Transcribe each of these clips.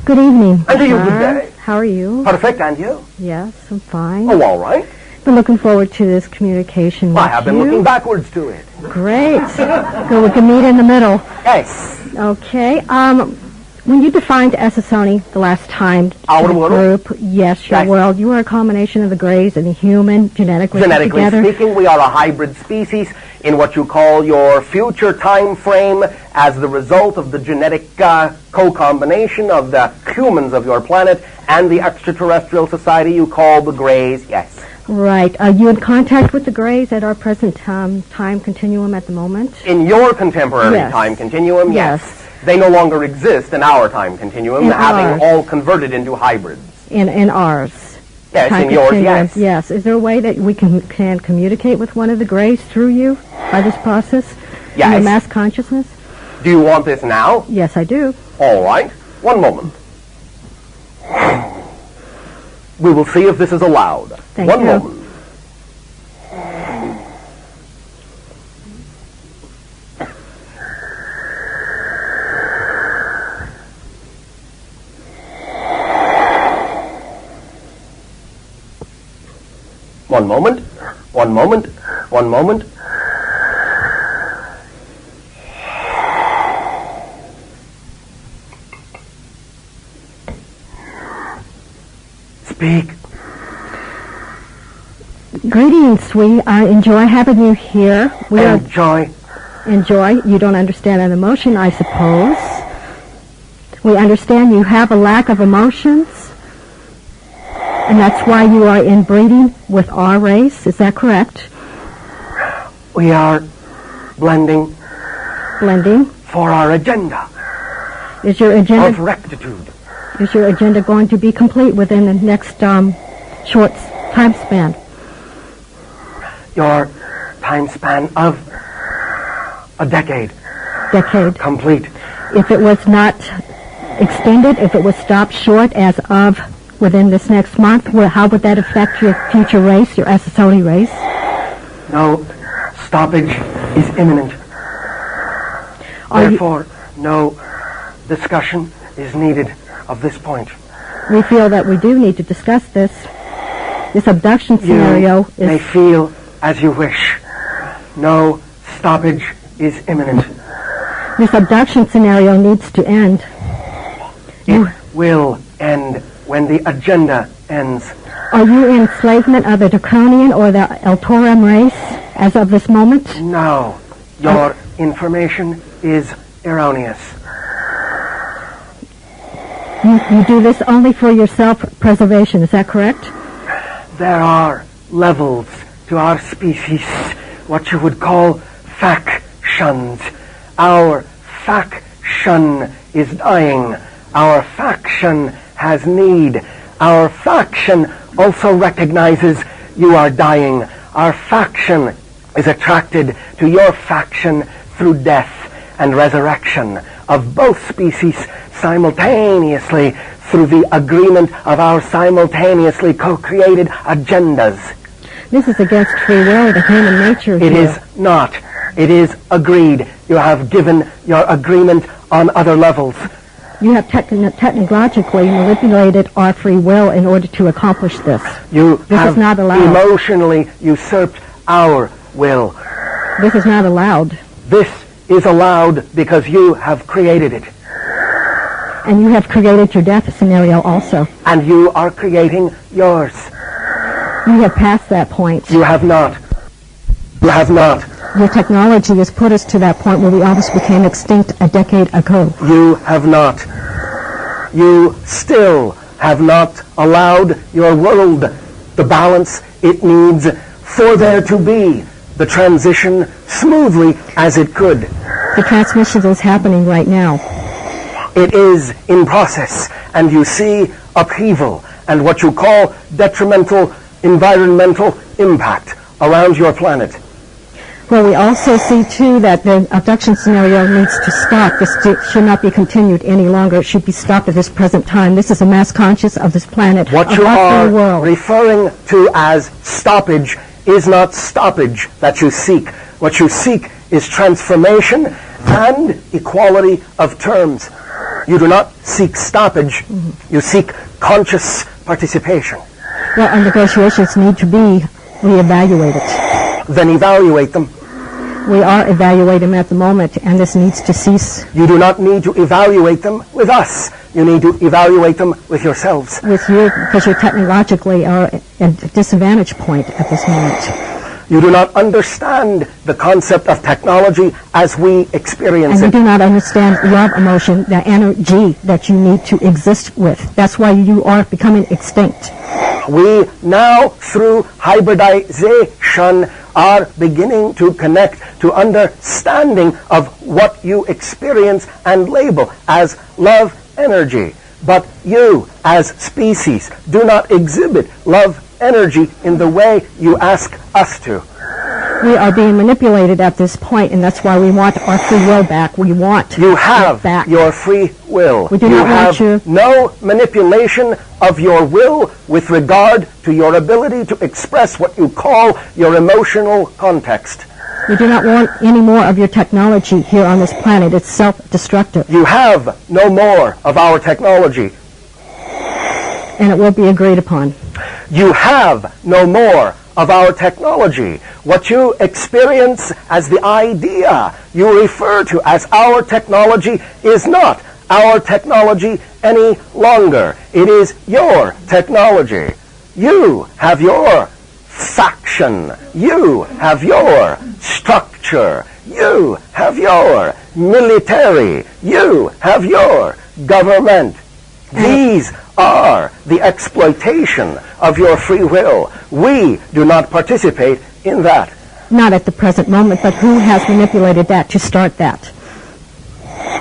Good evening. And to you, good day. How are you? Perfect, and you? Yes, I'm fine. Oh, all right. Been looking forward to this communication with I have been you. looking backwards to it. Great. So we can meet in the middle. Yes. Okay. When you defined Essassoni the last time, Our to the world? group, yes, your Yes. world, you are a combination of the Greys and the human, genetically Genetically together. speaking, we are a hybrid species in what you call your future time frame as the result of the genetic co-combination of the humans of your planet and the extraterrestrial society you call the Greys, yes. Right. Are you in contact with the Greys at our present time continuum at the moment? In your contemporary Yes. time continuum, yes. Yes. They no longer exist in our time continuum, In having ours. all converted into hybrids. In ours. Yes, Time in yours, continuum. yes. Yes. Is there a way that we can communicate with one of the Greys through you by this process? In your Yes. mass consciousness? Do you want this now? Yes, I do. All right. One moment. We will see if this is allowed. Thank One you. moment. One moment. One moment. One moment. Speak. Greetings. We enjoy having you here. We Enjoy. enjoy. You don't understand an emotion, I suppose. We understand you have a lack of emotions, and that's why you are inbreeding with our race. Is that correct? We are blending Blending. for our agenda Is your of agenda going to be complete within the next short time span? Your time span of a decade Decade. complete. If it was not extended, if it was stopped short as of within this next month, how would that affect your future race, your Essassoni race? No stoppage is imminent. Therefore, no discussion is needed of this point. We feel that we do need to discuss this. This abduction scenario You may is... feel as you wish. No stoppage is imminent. This abduction scenario needs to end. It will end when the agenda ends. Are you in enslavement of the Draconian or the Eltoram race as of this moment? No, your information is erroneous. You do this only for your self-preservation, is that correct? There are levels to our species, what you would call factions. Our faction is dying. Our faction has need. Our faction also recognizes you are dying. Our faction is attracted to your faction through death and resurrection of both species simultaneously through the agreement of our simultaneously co-created agendas. This is against free will, the human nature It here. is not. It is agreed. You have given your agreement on other levels. You have technologically manipulated our free will in order to accomplish this. You This have is not allowed. emotionally usurped our will. This is not allowed. This is allowed because you have created it. And you have created your death scenario also. And you are creating yours. You have passed that point. You have not. You have not. Your technology has put us to that point where we almost became extinct a decade ago. You have not. You still have not allowed your world the balance it needs for there to be the transition smoothly as it could. The transmission is happening right now. It is in process, and you see upheaval and what you call detrimental environmental impact around your planet. Well, we also see, too, that the abduction scenario needs to stop. This should not be continued any longer. It should be stopped at this present time. This is a mass conscious of this planet, What of you our are free world. referring to as stoppage is not stoppage that you seek. What you seek is transformation and equality of terms. You do not seek stoppage. You seek conscious participation. Well, our negotiations need to be reevaluated. Then evaluate them. We are evaluating them at the moment, and this needs to cease. You do not need to evaluate them with us. You need to evaluate them with yourselves. With you, because you technologically are at a disadvantage point at this moment. You do not understand the concept of technology as we experience And you it. do not understand love emotion, the energy that you need to exist with. That's why you are becoming extinct. We now, through hybridization, are beginning to connect to understanding of what you experience and label as love energy. But you, as species, do not exhibit love energy in the way you ask us to. We are being manipulated at this point, and that's why we want our free will back. We want You it have back. your free will. We do You not want have you- no manipulation of your will with regard to your ability to express what you call your emotional context. We do not want any more of your technology here on this planet. It's self-destructive, You have no more of our technology. and it will be agreed upon. You have no more of our technology. What you experience as the idea you refer to as our technology is not our technology any longer. It is your technology. You have your faction. You have your structure. You have your military. You have your government. These are the exploitation of your free will. We do not participate in that. Not at the present moment, but who has manipulated that to start that?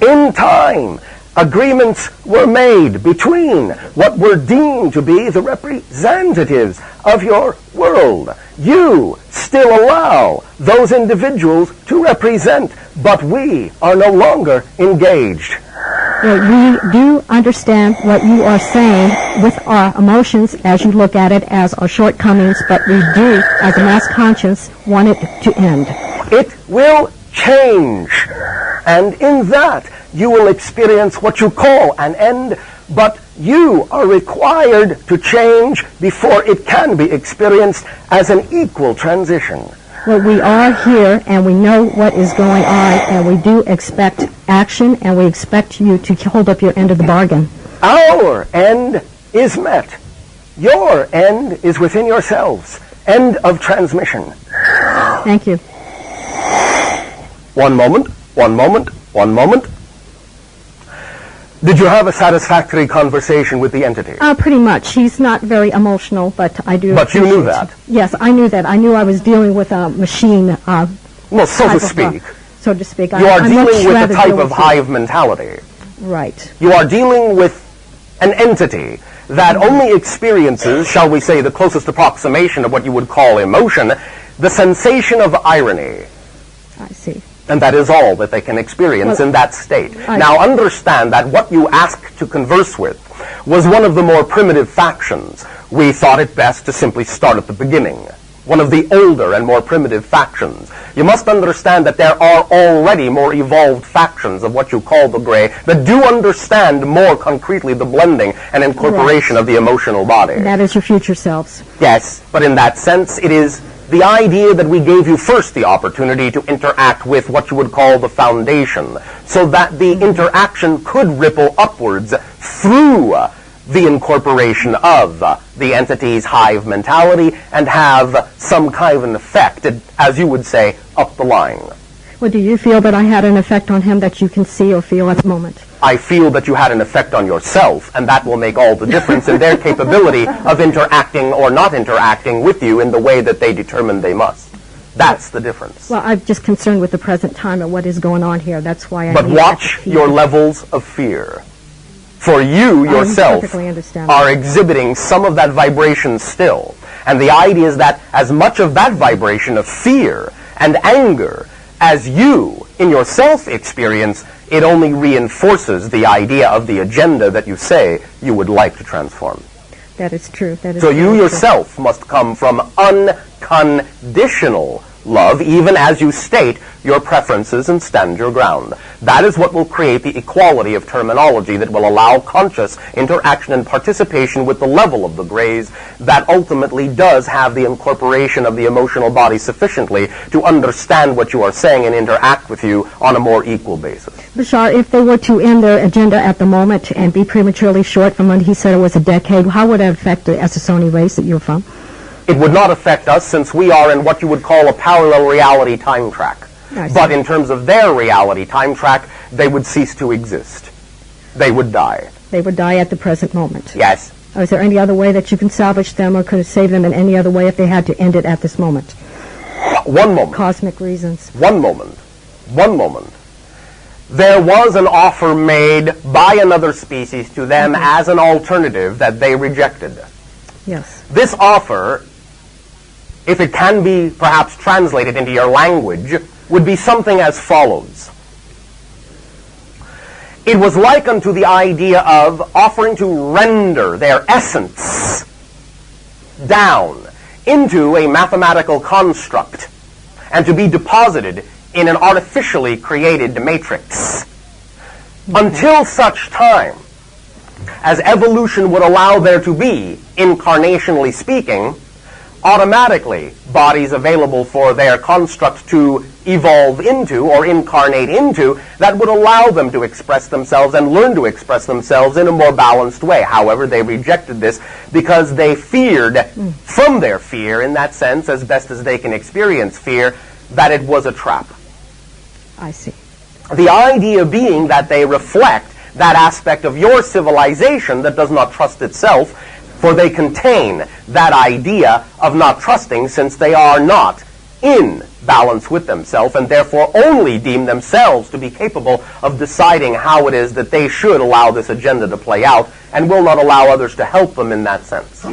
In time, agreements were made between what were deemed to be the representatives of your world. You still allow those individuals to represent, but we are no longer engaged. We do understand what you are saying with our emotions as you look at it as our shortcomings, but we do, as a mass conscience, want it to end. It will change. And in that, you will experience what you call an end, but you are required to change before it can be experienced as an equal transition. Well, we are here, and we know what is going on, and we do expect action, and we expect you to hold up your end of the bargain. Our end is met. Your end is within yourselves. End of transmission. Thank you. One moment, one moment, one moment. Did you have a satisfactory conversation with the entity? Pretty much. He's not very emotional, but I do. But you knew appreciate- that? Yes, I knew that. I knew I was dealing with a machine. Well, so to speak. So to speak. You are I'd much dealing with rather a type deal of with you. hive mentality. Right. You are dealing with an entity that only experiences, shall we say, the closest approximation of what you would call emotion, the sensation of irony. I see. And that is all that they can experience in that state. Now understand that what you asked to converse with was one of the more primitive factions. We thought it best to simply start at the beginning. One of the older and more primitive factions. You must understand that there are already more evolved factions of what you call the gray that do understand more concretely the blending and incorporation of the emotional body. That is your future selves. Yes, but in that sense, it is the idea that we gave you first the opportunity to interact with what you would call the foundation, so that the interaction could ripple upwards through the incorporation of the entity's hive mentality and have some kind of an effect, as you would say, up the line. Well, do you feel that I had an effect on him that you can see or feel at the moment? I feel that you had an effect on yourself, and that will make all the difference in their capability of interacting or not interacting with you in the way that they determine they must. That's the difference. Well, I'm just concerned with the present time and what is going on here. That's why I But need watch that to your feel. levels of fear. For you yourself perfectly understand are that. exhibiting some of that vibration still. And the idea is that as much of that vibration of fear and anger as you in yourself experience, it only reinforces the idea of the agenda that you say you would like to transform. That is true. That is So you very true. yourself must come from unconditional love, even as you state your preferences and stand your ground. That is what will create the equality of terminology that will allow conscious interaction and participation with the level of the grays that ultimately does have the incorporation of the emotional body sufficiently to understand what you are saying and interact with you on a more equal basis. Bashar, if they were to end their agenda at the moment and be prematurely short from when he said it was a decade, how would that affect the Essassoni race that you're from? It would not affect us, since we are in what you would call a parallel reality time track. But in terms of their reality time track, they would cease to exist. They would die. They would die at the present moment. Yes. Is there any other way that you can salvage them or could save them in any other way if they had to end it at this moment? One moment. Cosmic reasons. One moment. One moment. There was an offer made by another species to them as an alternative that they rejected. Yes. This offer, if it can be perhaps translated into your language, would be something as follows. It was likened to the idea of offering to render their essence down into a mathematical construct and to be deposited in an artificially created matrix until such time as evolution would allow there to be, incarnationally speaking, automatically bodies available for their construct to evolve into or incarnate into that would allow them to express themselves and learn to express themselves in a more balanced way. However, they rejected this because they feared, from their fear in that sense, as best as they can experience fear, that it was a trap. I see. The idea being that they reflect that aspect of your civilization that does not trust itself, for they contain that idea of not trusting, since they are not in balance with themselves and therefore only deem themselves to be capable of deciding how it is that they should allow this agenda to play out and will not allow others to help them in that sense.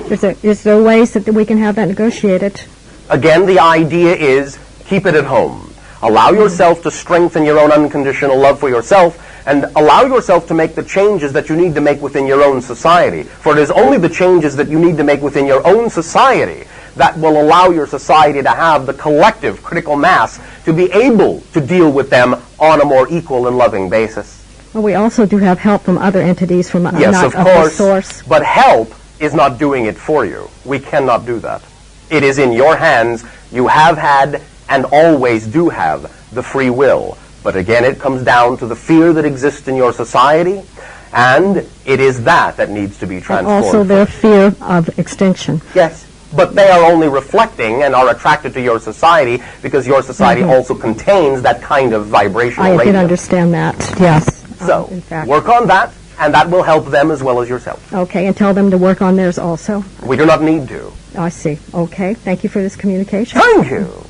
Is there ways that we can have that negotiated? Again, the idea is keep it at home. Allow yourself to strengthen your own unconditional love for yourself and allow yourself to make the changes that you need to make within your own society. For it is only the changes that you need to make within your own society that will allow your society to have the collective critical mass to be able to deal with them on a more equal and loving basis. Well, we also do have help from other entities from yes, not of course, source. But help is not doing it for you. We cannot do that. It is in your hands. You have had and always do have the free will. But again, it comes down to the fear that exists in your society, and it is that that needs to be transformed. And also their fear of extinction. Yes, but they are only reflecting and are attracted to your society because your society also contains that kind of vibrational I did radiance. understand that, yes. So, in fact. work on that, and that will help them as well as yourself. Okay, and tell them to work on theirs also. We do not need to. I see. Okay, thank you for this communication. Thank you.